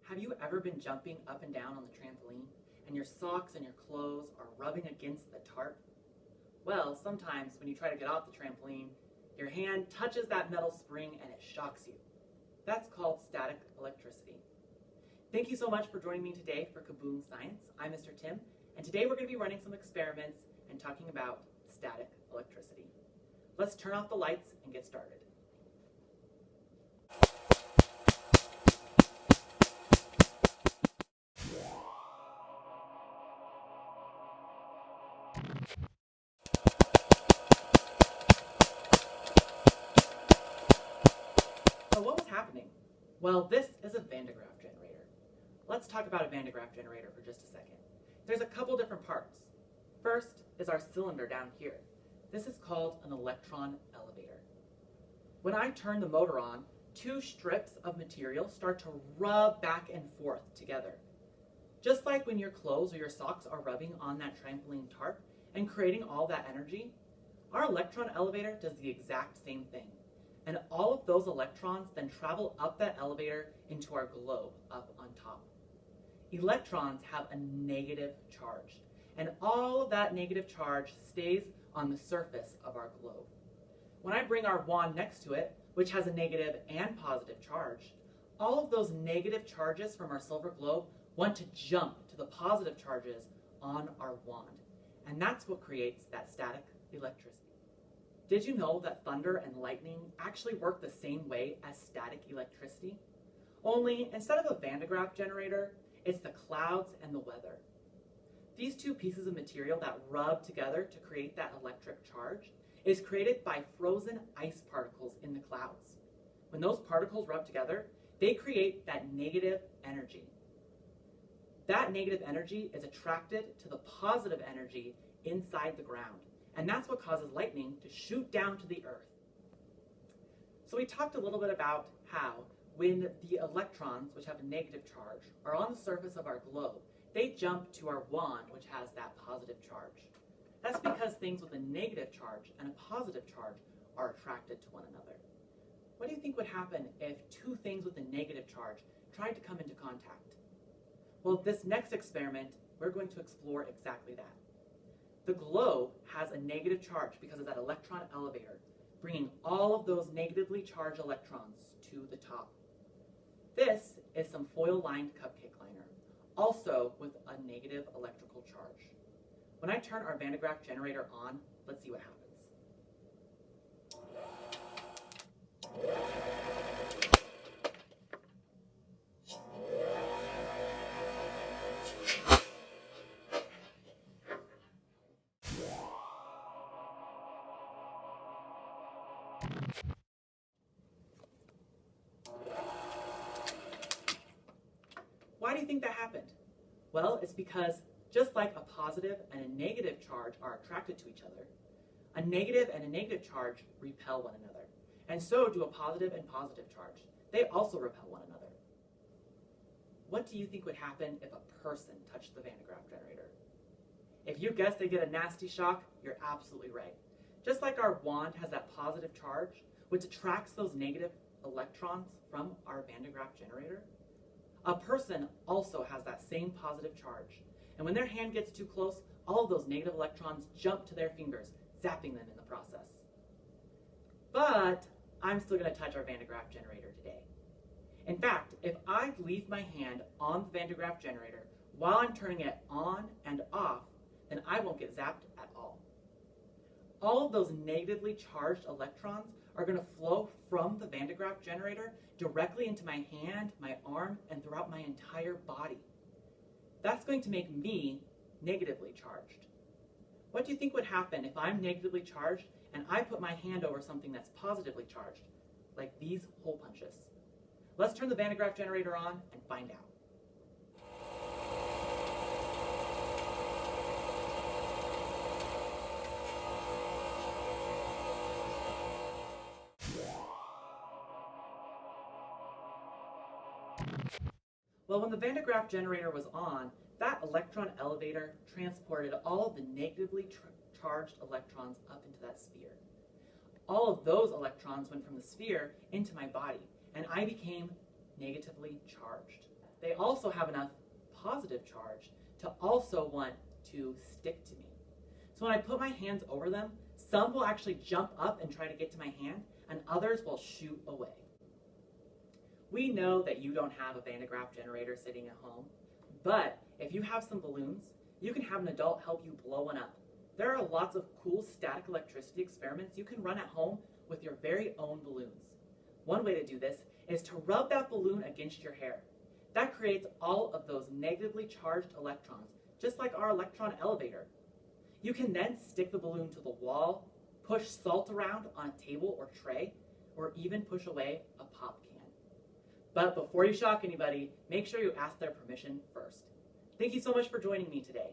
Have you ever been jumping up and down on the trampoline and your socks and your clothes are rubbing against the tarp? Well, sometimes when you try to get off the trampoline, your hand touches that metal spring and it shocks you. That's called static electricity. Thank you so much for joining me today for Kaboom Science. I'm Mr. Tim, and today we're going to be running some experiments and talking about static electricity. Let's turn off the lights and get started. So what was happening? Well, this is a Van de Graaff generator. Let's talk about a Van de Graaff generator for just a second. There's a couple different parts. First is our cylinder down here. This is called an electron elevator. When I turn the motor on, two strips of material start to rub back and forth together. Just like when your clothes or your socks are rubbing on that trampoline tarp and creating all that energy, our electron elevator does the exact same thing. And all of those electrons then travel up that elevator into our globe up on top. Electrons have a negative charge, and all of that negative charge stays on the surface of our globe. When I bring our wand next to it, which has a negative and positive charge, all of those negative charges from our silver globe want to jump to the positive charges on our wand. And that's what creates that static electricity. Did you know that thunder and lightning actually work the same way as static electricity? Only instead of a Van de Graaff generator, it's the clouds and the weather. These two pieces of material that rub together to create that electric charge is created by frozen ice particles in the clouds. When those particles rub together, they create that negative energy. That negative energy is attracted to the positive energy inside the ground. And that's what causes lightning to shoot down to the earth. So we talked a little bit about how when the electrons, which have a negative charge, are on the surface of our globe, they jump to our wand, which has that positive charge. That's because things with a negative charge and a positive charge are attracted to one another. What do you think would happen if two things with a negative charge tried to come into contact? Well, this next experiment, we're going to explore exactly that. The globe has a negative charge because of that electron elevator, bringing all of those negatively charged electrons to the top. This is some foil-lined Cupcake Liner, also with a negative electrical charge. When I turn our Van de Graaff generator on, let's see what happens. Why do you think that happened? Well, it's because just like a positive and a negative charge are attracted to each other, a negative and a negative charge repel one another. And so do a positive and positive charge. They also repel one another. What do you think would happen if a person touched the Van de Graaff generator? If you guess they get a nasty shock, you're absolutely right. Just like our wand has that positive charge, which attracts those negative electrons from our Van de Graaff generator, a person also has that same positive charge. And when their hand gets too close, all of those negative electrons jump to their fingers, zapping them in the process. But I'm still going to touch our Van de Graaff generator today. In fact, if I leave my hand on the Van de Graaff generator while I'm turning it on and off, then I won't get zapped at all. All of those negatively charged electrons are going to flow from the Van de Graaff generator directly into my hand, my arm, and throughout my entire body. That's going to make me negatively charged. What do you think would happen if I'm negatively charged and I put my hand over something that's positively charged, like these hole punches? Let's turn the Van de Graaff generator on and find out. Well, when the Van de Graaff generator was on, that electron elevator transported all of the negatively charged electrons up into that sphere. All of those electrons went from the sphere into my body, and I became negatively charged. they also have enough positive charge to also want to stick to me. So when I put my hands over them, some will actually jump up and try to get to my hand, and others will shoot away. We know that you don't have a Van de Graaff generator sitting at home, but if you have some balloons, you can have an adult help you blow one up. There are lots of cool static electricity experiments you can run at home with your very own balloons. One way to do this is to rub that balloon against your hair. That creates all of those negatively charged electrons, just like our electron elevator. You can then stick the balloon to the wall, push salt around on a table or tray, or even push away a pop can. But before you shock anybody, make sure you ask their permission first. Thank you so much for joining me today.